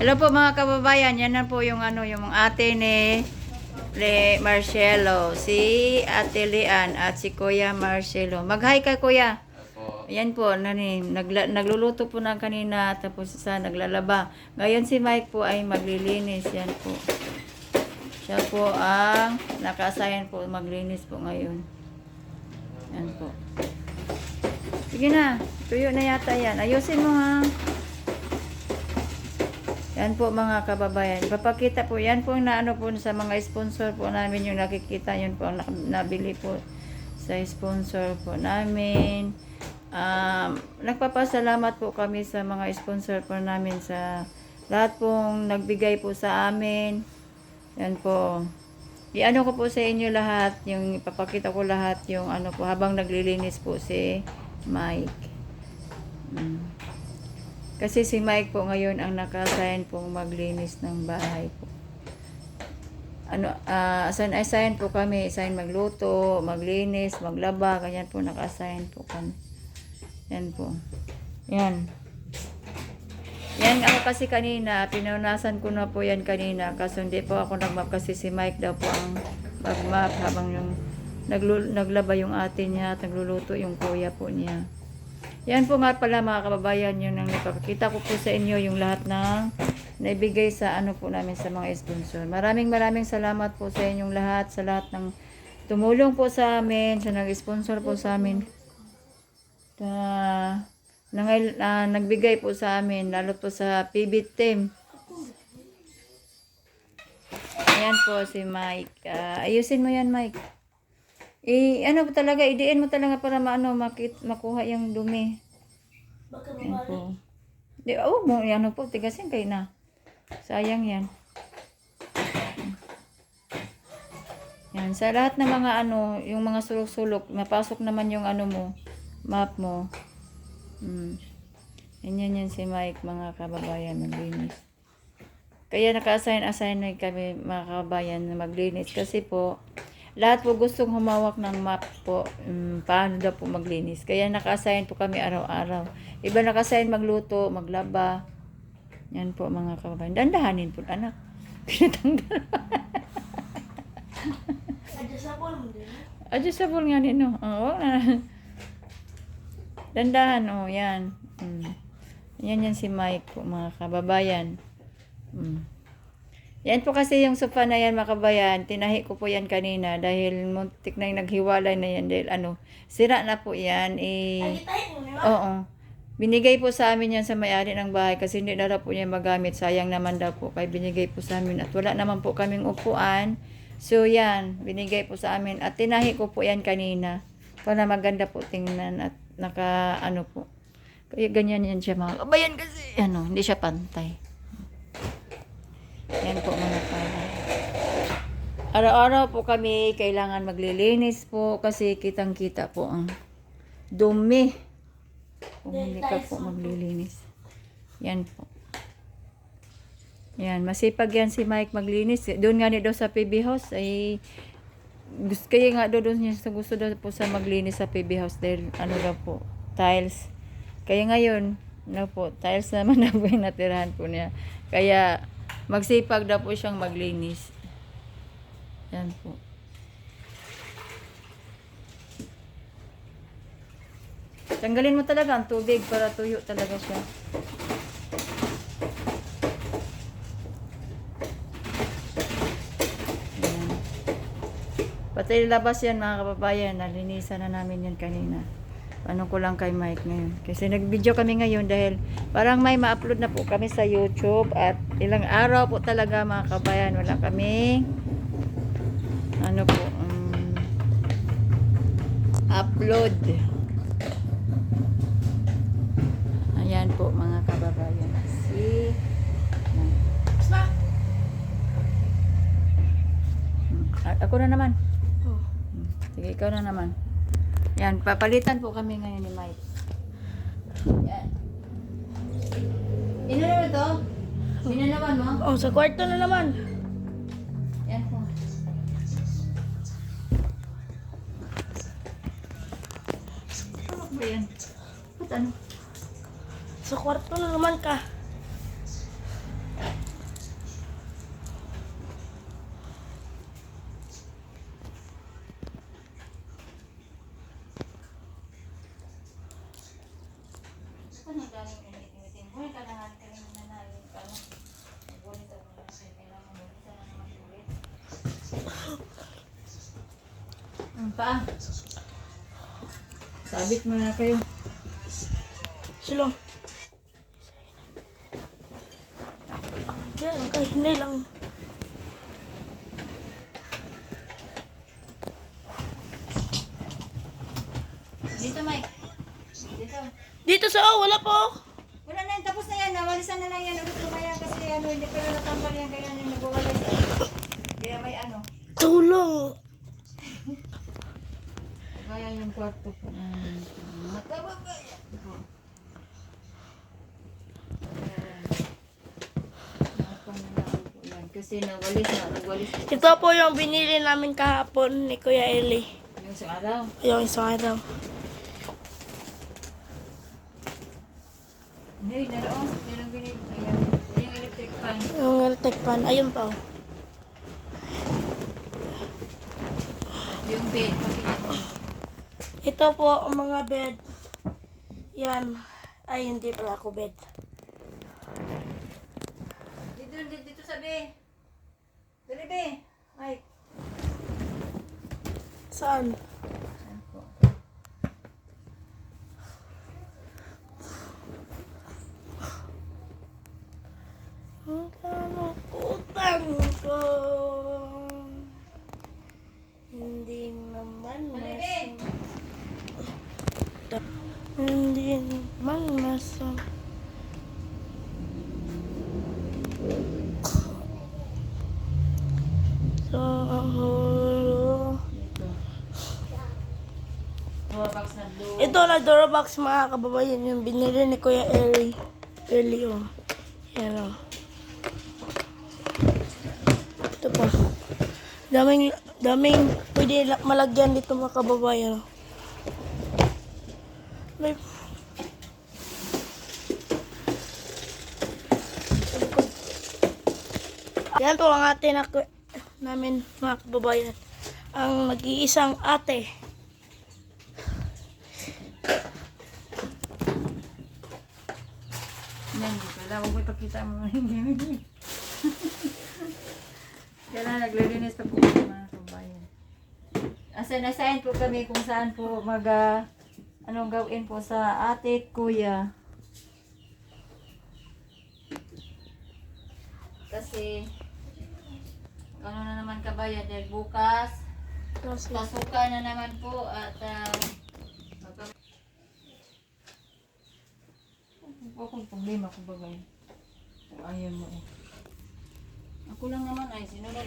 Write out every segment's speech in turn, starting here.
Hello po mga kababayan, yan na po yung yung ate ni Marcelo, si Ate Lian at si Kuya Marcelo. Mag-hi ka Kuya. Ayan po, nagluluto po na kanina tapos isa naglalaba. Ngayon si Mike po ay maglilinis, yan po. Siya po ang naka-assign po maglinis po ngayon. Yan po. Sige na, tuyo na yata yan. Ayusin mo ha. Yan po mga kababayan. Ipapakita po. Yan po na po sa mga sponsor po namin yung nakikita. Yun po ang nabili po sa sponsor po namin. Nagpapasalamat po kami sa mga sponsor po namin sa lahat pong nagbigay po sa amin. Yan po. Iano ko po sa inyo lahat. Yung ipapakita ko lahat yung po habang naglilinis po si Mike. Kasi si Mike po ngayon ang naka-assign pong maglinis ng bahay po. Assign po kami, assign magluto, maglinis, maglaba, ganyan po naka-assign po kami. Yan po. Yan. Yan ako kasi kanina, pinunasan ko na po yan kanina kasi hindi po ako nag-map kasi si Mike daw po ang mag-map habang yung naglaba yung ate niya at nagluluto yung kuya po niya. Yan po nga pala mga kababayan, yun ang napapakita ko po sa inyo yung lahat ng naibigay sa po namin sa mga sponsor. Maraming salamat po sa inyong lahat, sa lahat ng tumulong po sa amin, sa nag-sponsor po sa amin. Nagbigay po sa amin, lalo po sa PB team. Ayan po si Mike. Ayusin mo yan Mike. Po talaga, idiin mo talaga para makuha yung dumi. Yan po. Yan po, tigasin kayo na. Sayang yan. Yan, sa lahat ng mga yung mga sulok-sulok, mapasok naman yung mo, map mo. Yan si Mike, mga kababayan, maglinis. Kaya naka-assign na kami, mga kababayan, na maglinis. Kasi po, lahat po gustong humawak ng map po, paano daw po maglinis. Kaya naka-assign po kami araw-araw. Iba naka-assign magluto, maglaba. Yan po mga kababayan. Dandahanin po, anak. Pinatanggal. Adjustable nga nino. Oo. Dandahan, yan. Yan si Mike po, mga kababayan. Yan po kasi yung sofa na yan mga kabayan, tinahi ko po yan kanina dahil muntik na yung naghiwalay na yan dahil sira na po yan. Oo. Binigay po sa amin yan sa may-ari ng bahay kasi hindi na po niya magamit. Sayang naman daw po kaya binigay po sa amin at wala naman po kaming upuan. So yan, binigay po sa amin at tinahi ko po yan kanina para maganda po tingnan at po. Kaya ganyan yan siya mga kabayan kasi hindi siya pantay. Yan po mga pala. Araw-araw po kami kailangan maglilinis po kasi kitang-kita po ang dumi kung hindi ka po maglilinis. Yan po. Yan, masipag yan si Mike maglinis. Doon nga daw sa PB House ay kaya nga doon niya gusto daw po sa maglinis sa PB House dahil daw po, tiles. Kaya ngayon, po, tiles naman na po yung natirahan po niya. Kaya magsipag daw po siyang maglinis. Yan po. Tanggalin mo talaga ang tubig para tuyo talaga siya. Yan. Patay labas yan mga kababayan. Nalinisan na namin yan kanina. Ano ko lang kay Mike ngayon. Kasi nag-video kami ngayon dahil parang may ma-upload na po kami sa YouTube at ilang araw po talaga mga kabayan. Wala kami upload. Ayan po mga kababayan. Ako na naman. Sige, ikaw na naman. Yan, papalitan po kami ngayon ni Mike. Yan. Ino naman ito? Sinanaman mo? Sa kwarto na naman. Yan po. Ano ba yan? Ba't Sa kwarto na naman ka. paa. Sabit mo na kayo. Sila. Yan, kahit hindi lang. Dito, Mike. Dito. Dito sa wala po. Wala na yan, tapos na yan. Nawalisan na lang yan. Ulit lumaya kasi ano, hindi pero natambal yan. Kaya yung nagwawalis. Kaya may ano. Tulong. Kaya yung kwarto po. Matabagaya. Kasi nagwalis. Ito po yung binili namin kahapon ni Kuya Eli. Yung sa araw. Yung isang araw. Hindi, naroon. Yan ang binili. Ayan. Yung electric fan. Yung electric fan. Ayun pa. Yung bed. Pakita mo. Ito po ang mga bed. Yan. Ay, hindi pala ako bed. Dito sa bed. Dali, be. Ay. Saan? Saan po? Ang kanukutan ko. Hindi naman Hindi naman masam. So, Dito. Buwabox na doon. ito na Durabox mga kababayan yung binili ni Kuya Eli. Oh. Yan o. Ito pa. Daming pwede malagyan dito mga kababayan. May yan po ang ate namin mga kababayan. Ang nag-iisang ate. Yan, dito. Huwag mo ipakita mo. Kailangan naglilinis pa po kami mga kabayan. Assign po kami kung saan po anong gawin po sa ate, kuya. Kasi ano na naman kabayan dahil bukas pasukan na naman po at akong problema ko bagay. Kung ayaw mo eh. Ako lang naman ay sinunod.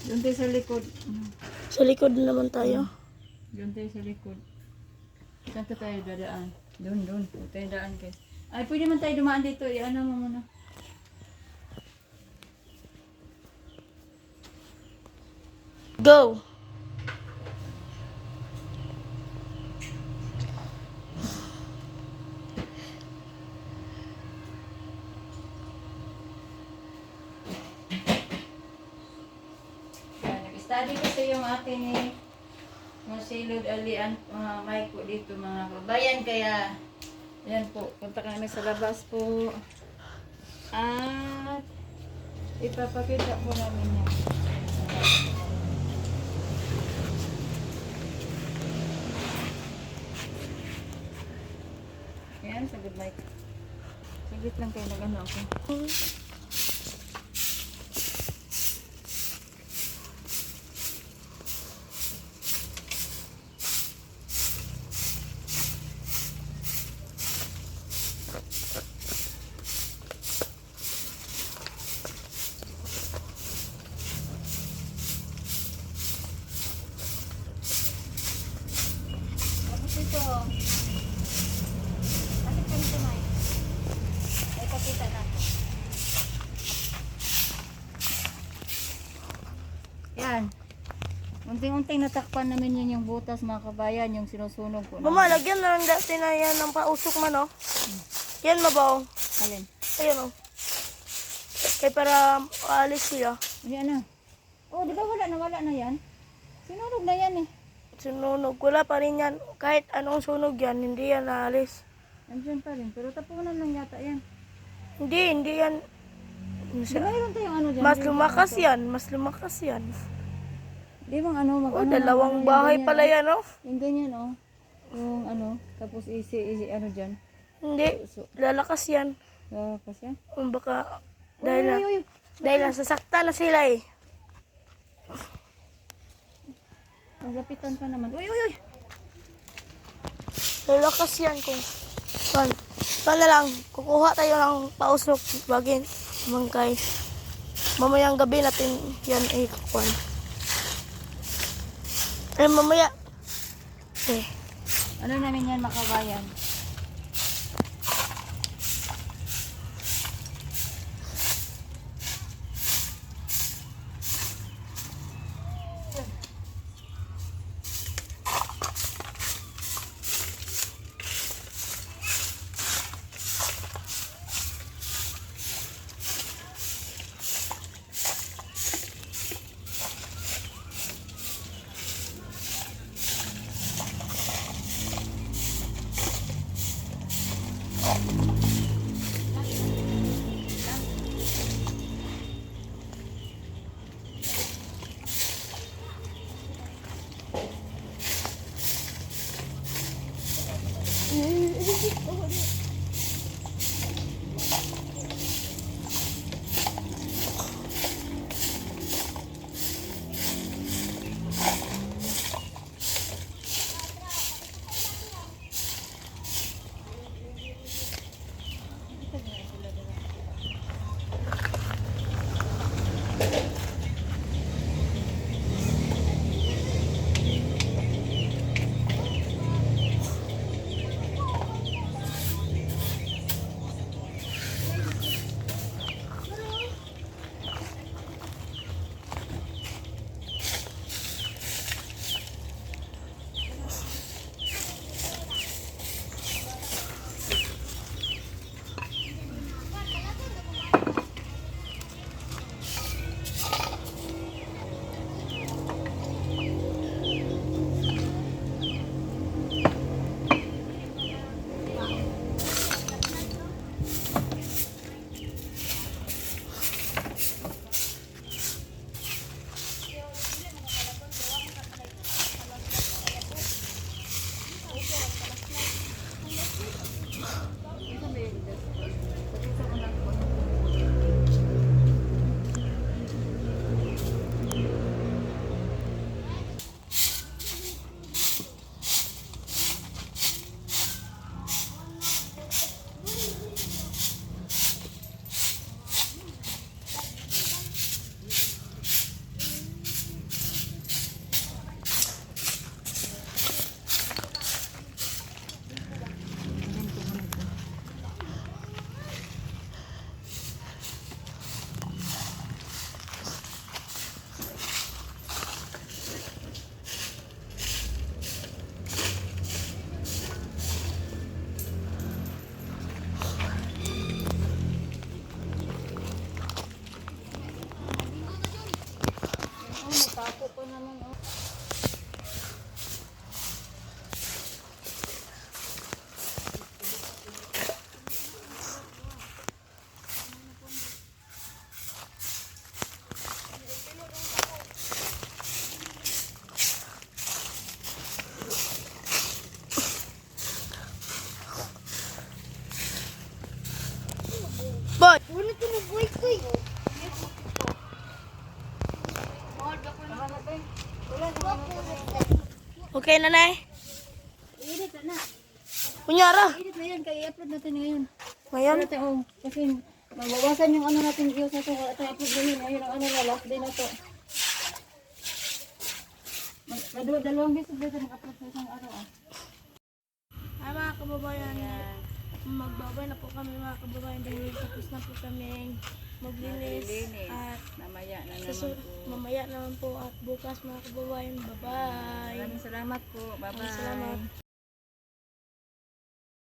Doon tayo sa likod. Sa likod naman tayo. Doon tayo sa likod. Saan tayo dadaan? Doon. Doon tayo daan guys. Ay, pwede man tayo dumaan dito. Ano mo muna. Go! Nag-study kasi yung atin ni Masilod Alian, Mike po dito mga kabayan. Kaya, yan po, punta ka namin sa labas po. At, ipapakita po namin yan. Yan, sagad Mike. Saglit lang kayo nag-ano ako. Ito. Bakit kami tumayo? Ay, pakita natin. Yan. Unting-unting natakpan namin yun yung butas mga kabayan, yung sinusunog po. Mama, lagyan na lang dati na yan ng pausok man, oh. Yan mabaw. Alin? Ayun, oh. Kaya para alis sila. Yan na. Oh, di ba wala na yan? Sinunog na yan eh. Sunog. Wala pa rin yan. Kahit anong sunog yan, hindi yan naalis. Andyan pa rin. Pero tapunan lang yata yan. Hindi yan. Di ba mayroon tayong ano dyan? Mas Di ba lumakas ito? yan, mas lumakas yan. Di bang ano, mag Oh, ano dalawang yung bahay ganyan, pala oh. yan, oh. Yung ganyan, oh. Yung ano, tapos isi ano dyan. Hindi, lalakas yan. Kasi, Baka, uy, dahil na, uy, uy. dahil nasasakta na sila eh. Maglapitan ka naman. Uy, uy, uy. Lalakas yan kung, pan na lang, kukuha tayo ng pausok, bagin, mangkay. Mamayang gabi natin yan eh, kukuhan. Mamaya. Eh. Ano namin yan, makabayan? Tako pa naman, oh. Boy! Okay, nanay. Edit na. Kunyara. Edit na yan. Kaya i-upload natin ngayon. Ngayon. Pero oh, kasi mabawasan yung ano natin views na ito. Ito i-upload ngayon. Ngayon ang ano na last day na ito. Dalawang beses dito mag-upload sa isang araw. Ay mga kababayan. Magbabay na po kami mga kababayan dahil tapos na po kami maglinis at Namaya na naman susunod, po. mamaya naman po at bukas mga kababayan. Bye-bye. Maraming salamat po. Bye-bye. Maraming salamat.